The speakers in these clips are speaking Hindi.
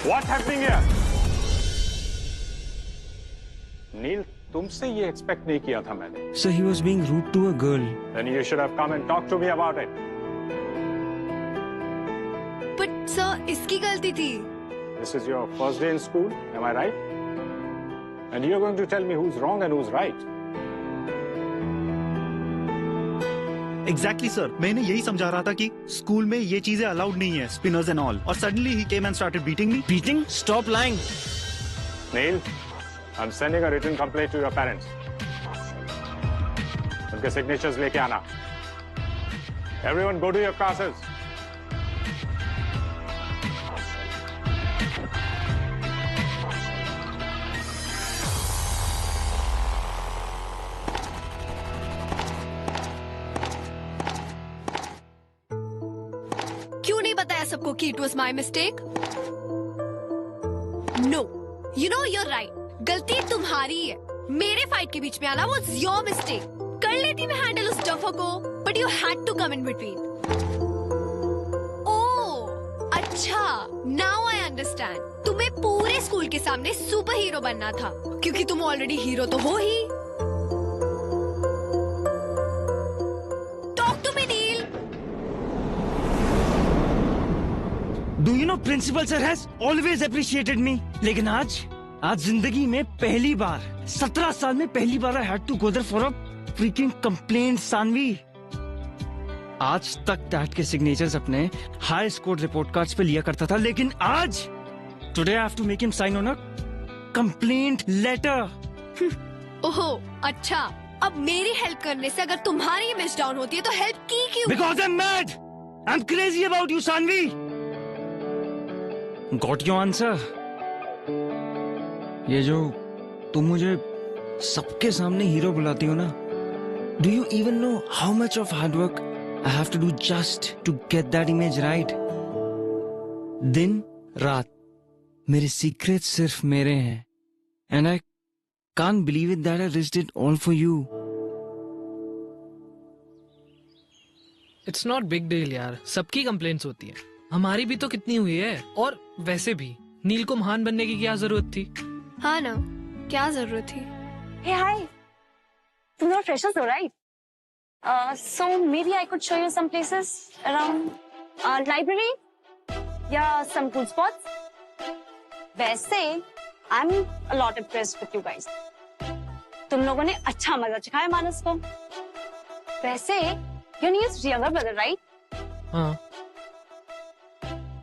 What's happening here? नील, तुमसे ये एक्सपेक्ट नहीं किया था मैंने. So he was being rude to a girl. Then you should have come and talked to me about it. But sir, इसकी गलती थी. This is your first day in school, am I right? And you're going to tell me who's wrong and who's right. Exactly, sir. मैं इन्हें यही समझा रहा था कि स्कूल में ये चीजें अलाउड नहीं है, spinners and all. और suddenly he came and started beating me. Beating? Stop lying. Neil, I'm sending a written complaint to your parents. उनके signatures लेके आना. Everyone go to your classes. क्यों नहीं बताया सबको कि it was my mistake? No, you know you're right. गलती तुम्हारी है. मेरे फाइट के बीच में आना was your mistake. कर लेती मैं हैंडल उस डफर को, but you had to come in between. Oh, अच्छा, now I understand. तुम्हें पूरे स्कूल के सामने सुपर हीरो बनना था, क्योंकि तुम ऑलरेडी हीरो तो हो ही. Talk to me, Neil. Do you know principal sir has always appreciated me? लेकिन आज जिंदगी में पहली बार 17 साल में पहली बार I had to go there for a freaking complaint, Saanvi. आज तक डैड के सिग्नेचर्स अपने हाई स्कोर रिपोर्ट कार्ड्स पे लिया करता था, लेकिन आज today I have to make him sign on a complaint letter. ओहो, अच्छा. अब मेरी हेल्प करने से अगर तुम्हारी इमेज डाउन होती है तो हेल्प की क्यों? Because I'm mad. I'm crazy about you, Saanvi. Got your answer? ये जो तुम मुझे सबके सामने हीरो बुलाती हो ना, do you even know how much of hard work I have to do just to get that image right? दिन रात मेरे सीक्रेट सिर्फ मेरे हैं, and I can't believe it that I risked it all for you. It's not big deal यार, सबकी कंप्लेंट्स होती है, हमारी भी तो कितनी हुई है. और वैसे भी नील को महान बनने की क्या जरूरत थी? हाँ ना, क्या जरूरत थी? Hey, hi. You're not freshers though, right? So maybe I could show you some places around library, yeah, some cool spots. वैसे I'm a lot impressed with you guys. तुम लोगों ने अच्छा मजा चखाया मानस को. वैसे your Neil's younger brother, right? हाँ.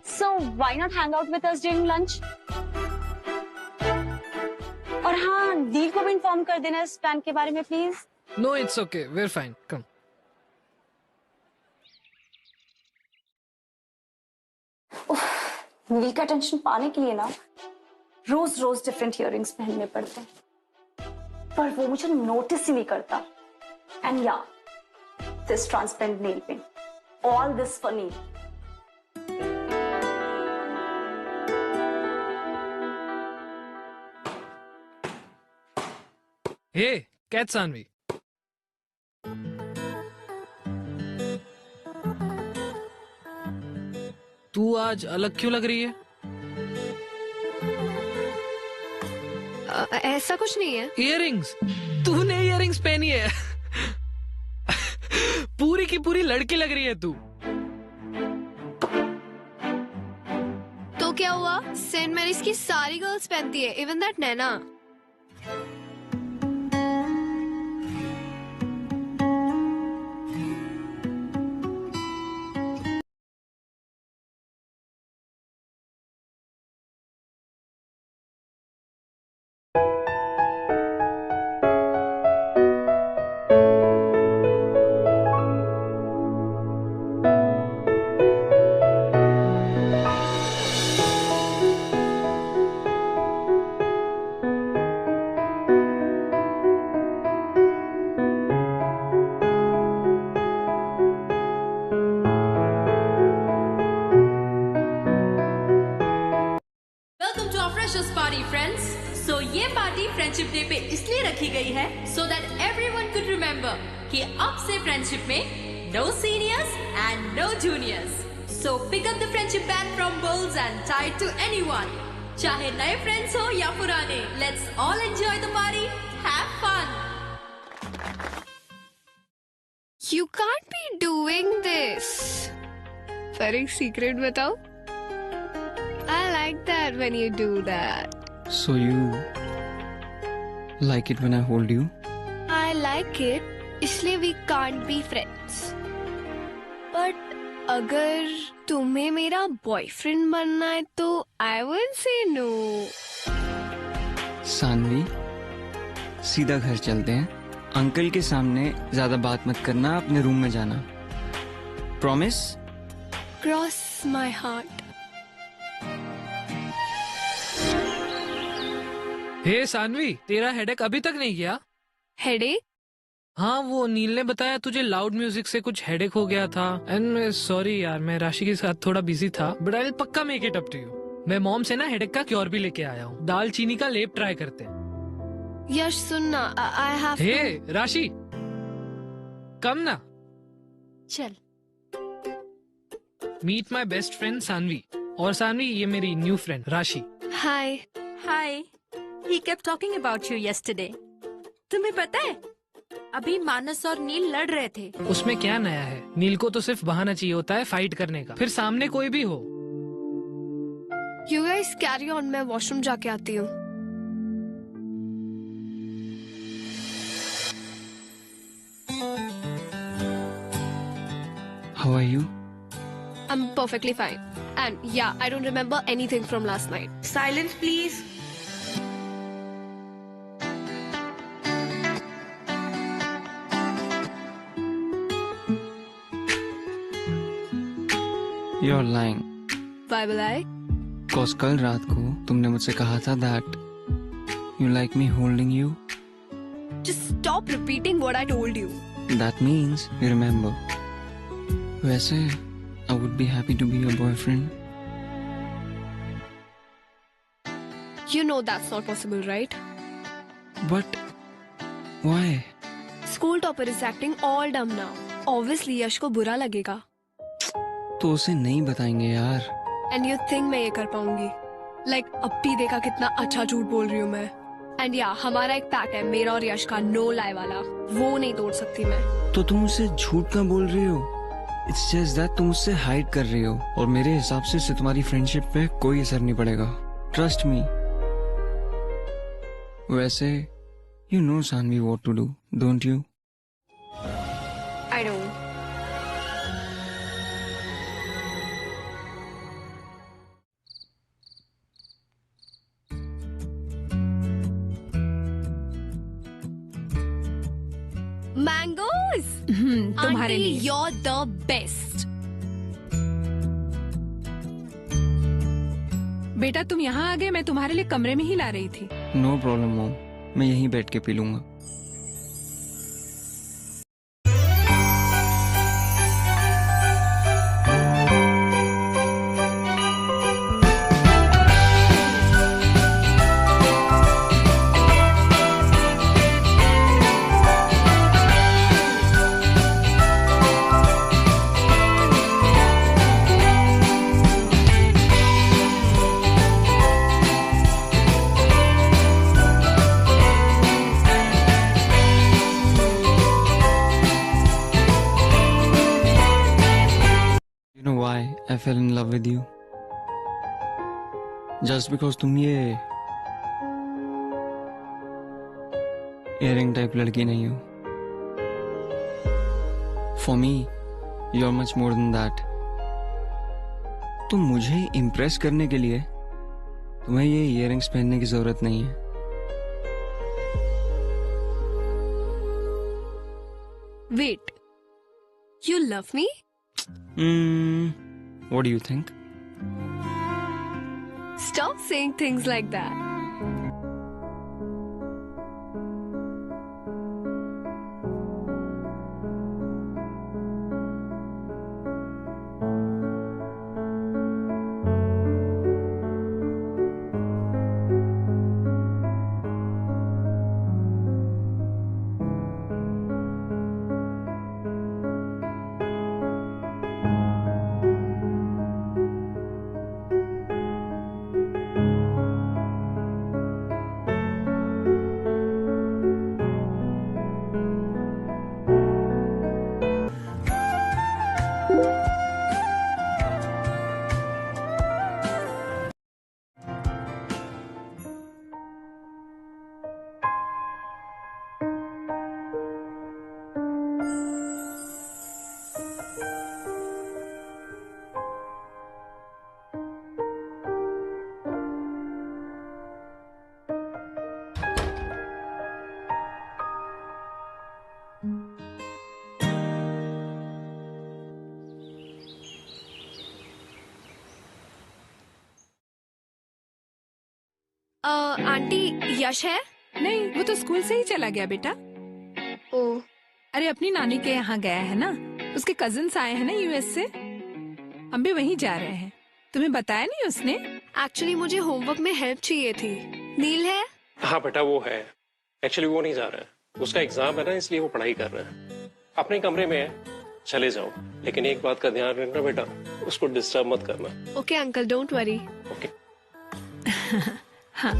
So why not hang out with us during lunch? और हाँ, नील को भी इन्फॉर्म कर देना इस प्लान के बारे में please. No, it's okay. We're fine. Come. नील का टेंशन पाने के लिए ना रोज रोज डिफरेंट इयररिंग्स पहनने पड़ते हैं, पर वो मुझे नोटिस ही नहीं करता. एंड या this transparent nail paint, all this for Neel. Hey, catch Sanvi. तू आज अलग क्यों लग रही है? ऐसा कुछ नहीं है. इयररिंग्स? तूने इयररिंग्स पहनी है? पूरी की पूरी लड़की लग रही है तू. तो क्या हुआ? सेंट मैरीज की सारी गर्ल्स पहनती है, even that Naina. Freshers party friends. So ये पार्टी फ्रेंडशिप डे पे इसलिए रखी गई है so that everyone could remember कि अब से फ्रेंडशिप में no seniors and no juniors. So pick up the friendship band from bowls and tie to anyone. चाहे नए फ्रेंड्स हो या पुराने, let's all enjoy the party, have fun. You can't be doing this. पर एक सीक्रेट बताओ? I like that when you do that. So you like it when I hold you? I like it, इसलिए we can't be friends. But अगर तुम्हें मेरा बॉयफ्रेंड बनना है तो I will say no. Saanvi, सीधा घर चलते हैं। अंकल के सामने ज्यादा बात मत करना, अपने रूम में जाना। प्रॉमिस? Cross my heart. हे सानवी, तेरा हेडेक अभी तक नहीं गया? Headache? हाँ, वो नील ने बताया तुझे लाउड म्यूजिक से कुछ हेडेक हो गया था। एंड सॉरी यार, मैं राशि के साथ थोड़ा बिजी था, बट आई विल पक्का make it up to you. मैं मॉम से ना हेडेक का क्योर भी लेके आया हूँ। दालचीनी का लेप ट्राई करते हैं। यश सुनना, I have हे to. राशि, कम ना। चल। Meet my best friend Sanvi. और सानवी, ये मेरी new friend Rashi. Hi. Hi. He kept talking about you yesterday. तुम्हें पता है, अभी मानस और नील लड़ रहे थे। उसमें क्या नया है? नील को तो सिर्फ बहाना चाहिए होता है फाइट करने का, फिर सामने कोई भी हो। You guys carry on, मैं वॉशरूम जाके आती हूँ। How are you? I'm perfectly fine. And yeah, I don't remember anything from last night. Silence please. You're lying. Why will I? Cause कल रात को तुमने मुझसे कहा था that you like me holding you. Just stop repeating what I told you. That means you remember. वैसे I would be happy to be your boyfriend. You know that's not possible, right? But why? School topper is acting all dumb now. Obviously यश को बुरा लगेगा. तो उसे नहीं बताएंगे यार। And you think मैं ये कर पाऊंगी? Like अब भी देखा कितना अच्छा झूठ बोल रही हूँ मैं. And yeah, हमारा एक पैक्ट है, मेरा और यश का, no lie वाला. वो नहीं तोड़ सकती मैं. तो तुम उसे झूठ क्यों बोल रही हो? It's just that तुम उससे हाइड कर रही हो, और मेरे हिसाब से इससे तुम्हारी फ्रेंडशिप पे कोई असर नहीं पड़ेगा। Trust me. वैसे you know Sanvi what to do, don't you? I don't. Mangoes! तुम्हारे Auntie, लिए। you're the best. बेटा तुम यहाँ आ गए, मैं तुम्हारे लिए कमरे में ही ला रही थी। No problem mom, मैं यहीं बैठ के पी लूंगा। You know why I fell in love with you? Just because तुम ये earring type लड़की नहीं हो। For me, you're much more than that. तो मुझे इम्प्रेस करने के लिए तुम्हें ये इयरिंग्स पहनने की जरूरत नहीं है। Wait. You love me? What do you think? Stop saying things like that. Aunty Yash है? नहीं, वो तो स्कूल से ही चला गया बेटा। ओ, अरे अपनी नानी के यहाँ गया है ना, उसके कजिन्स आए हैं ना यूएस से, हम भी वहीं जा रहे हैं। तुम्हें बताया नहीं उसने? एक्चुअली मुझे होमवर्क में हेल्प चाहिए थी। नील है? हाँ बेटा वो है। एक्चुअली वो नहीं जा रहा है, उसका एग्जाम है ना, इसलिए वो पढ़ाई कर रहा है। अपने कमरे में है, चले जाओ, लेकिन एक बात का ध्यान रखना बेटा, उसको डिस्टर्ब मत करना। Okay uncle, don't worry. Okay. हाँ।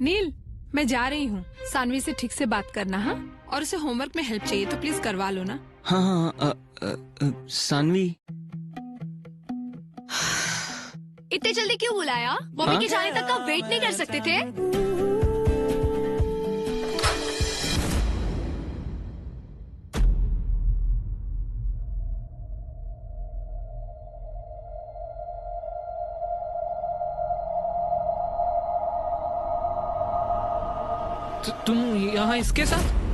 नील, मैं जा रही हूँ। सानवी से ठीक से बात करना, हाँ? और उसे होमवर्क में हेल्प चाहिए तो प्लीज करवा लो ना। हाँ हाँ, सानवी। इतने जल्दी क्यों बुलाया? मम्मी के जाने तक का वेट नहीं कर सकते थे? तुम यहाँ इसके साथ?